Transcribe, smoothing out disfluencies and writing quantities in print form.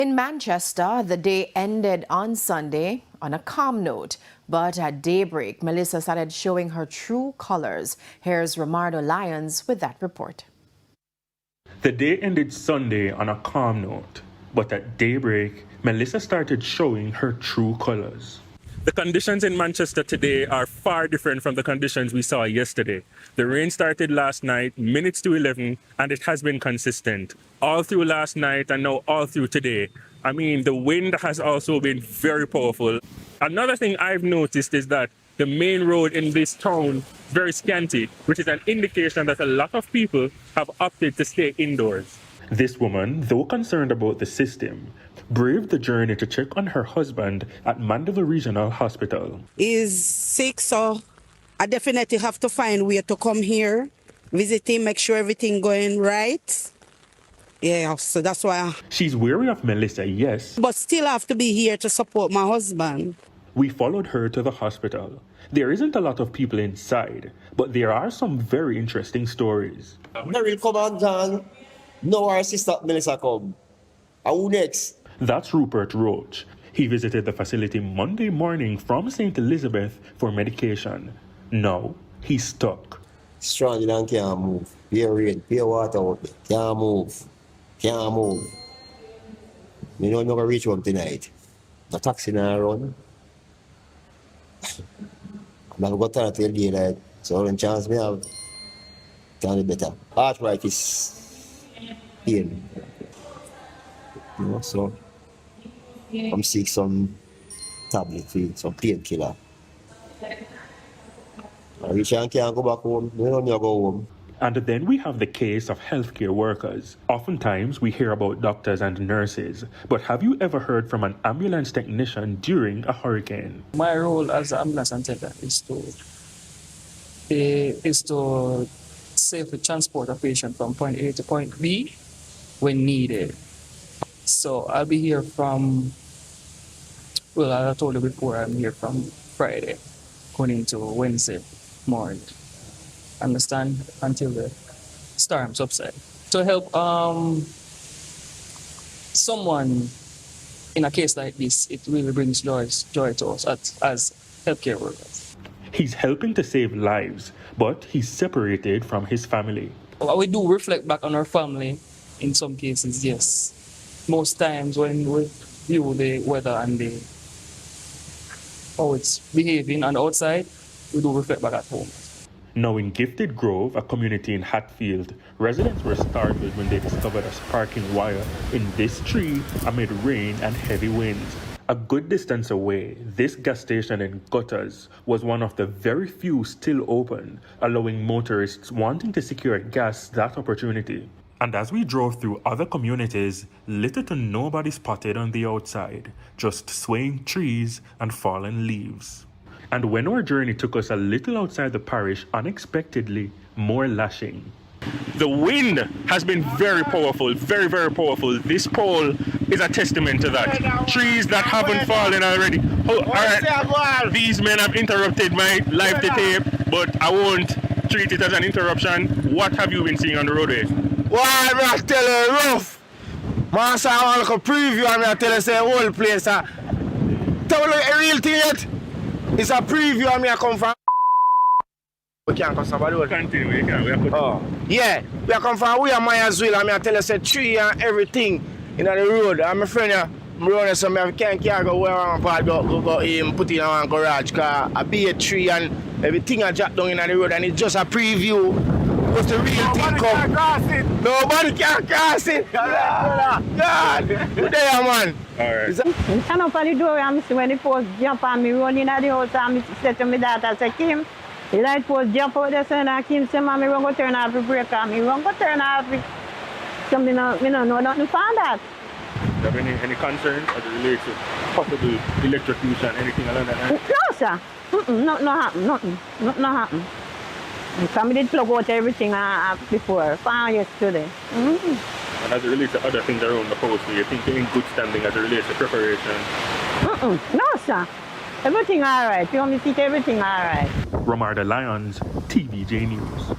In Manchester, the day ended on Sunday on a calm note, but at daybreak, Melissa started showing her true colors. Here's Romardo Lyons with that report. The day ended Sunday on a calm note, but at daybreak, Melissa started showing her true colors. The conditions in Manchester today are far different from the conditions we saw yesterday. The rain started last night, minutes to 11, and it has been consistent all through last night and now all through today. I mean, the wind has also been very powerful. Another thing I've noticed is that the main road in this town is very scanty, which is an indication that a lot of people have opted to stay indoors. This woman, though concerned about the system, braved the journey to check on her husband at Mandeville Regional Hospital. He's sick, so I definitely have to find a way to come here, visit him, make sure everything going right. Yeah, so that's why. She's wary of Melissa, yes. But still have to be here to support my husband. We followed her to the hospital. There isn't a lot of people inside, but there are some very interesting stories. Daryl come and gone. No, our sister Melissa come. Who next? That's Rupert Roach. He visited the facility Monday morning from St. Elizabeth for medication. Now, he's stuck. Stranded and can't move. Pure rain, pure water out there. Can't move. Can't move. You know I'm not going to reach home tonight. The taxi now run. I'm not going to turn till daylight. So the chance me have, can be better. Arthritis. Pain. You know, so I'm sick some tablet for some painkiller. I reach and can't go back home. You know me, I go home. And then we have the case of healthcare workers. Oftentimes we hear about doctors and nurses, but have you ever heard from an ambulance technician during a hurricane? My role as an ambulance attendant is to safely transport a patient from point A to point B when needed. So I'll be here from, well, as I told you before, I'm here from Friday going into Wednesday morning. Understand? Until the storm subside. To help someone in a case like this, it really brings joy to us as healthcare workers. He's helping to save lives, but he's separated from his family. We do reflect back on our family in some cases, yes. Most times when we view the weather and how it's behaving on the outside, we do reflect back at home. Now in Gifted Grove, a community in Hatfield, residents were startled when they discovered a sparking wire in this tree amid rain and heavy winds. A good distance away, this gas station in Gutters was one of the very few still open, allowing motorists wanting to secure gas that opportunity. And as we drove through other communities, little to nobody spotted on the outside, just swaying trees and fallen leaves. And when our journey took us a little outside the parish, unexpectedly, more lashing. The wind has been very powerful, very, very powerful. This pole is a testament to that. Trees that haven't fallen already. Oh, all right. These men have interrupted my live to tape, but I won't treat it as an interruption. What have you been seeing on the roadway? Why, I tell you, rough. Man, I want to preview and I tell you, say, whole place. Tell you a real thing yet. It's a preview and I come from. We can't come from the road. Continue, you can. Oh, yeah. We come from we are Myasville and I tell you, say, tree and everything in the road. And my friend, I'm running so I can't go where I want to go put in a garage because I be a tree and everything I jack down in the road and it's just a preview. What's the real thing come? Nobody can cross it. God, good day, man. All right. I stand up at the door and when the post jump on me, run in at the house and I said to my daughter, say, Kim, the light post jump out there, and Kim say, Mommy, run go turn off the breaker. And me run go turn off it. So me no know nothing for that. Do you have any concerns as it relates to possible electrocution, anything along that line? No, sir. Nothing happen. Nothing happen. Because I did plug out everything before, yesterday. And as it relates to other things around the house, do you think you're in good standing as it relates to preparation? No, sir. Everything all right. You want me to see everything all right. Romardo Lyons, TVJ News.